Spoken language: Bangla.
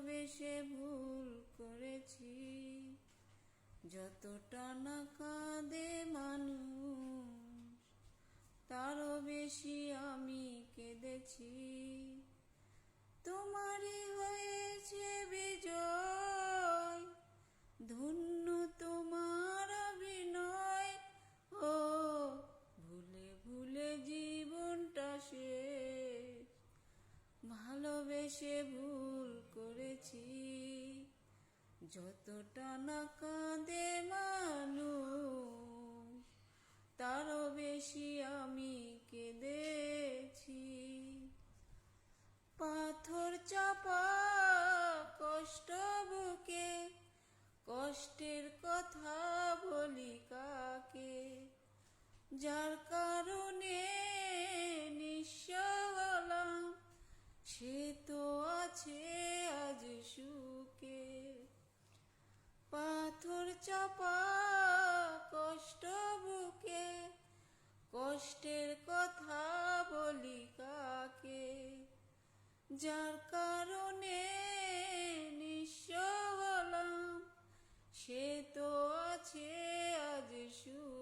ভালোবেসে ভুল করেছি, যতটা না কাঁদে মানুষ তারও বেশি আমি কেঁদেছি। তোমারই হয়েছে বিজয়, ধন্য তোমার অভিনয়। ও ভুলে ভুলে জীবনটা শেষ, ভালোবেসে ভুল করেছি, যতটা না কাঁদে মানুষ তারও বেশি আমি কেঁদেছি। পাথর চাপা কষ্ট বুকে, কষ্টের কথা বলি কাকে, যার কারণে নিঃস্ব হলাম সে তো আছে আজ সুখে। পাথর চাপা কষ্ট বুকে, কষ্টের কথা বলি কাকে, যার কারণে নিঃস্ব হলাম সে তো আছে আজ সুখে।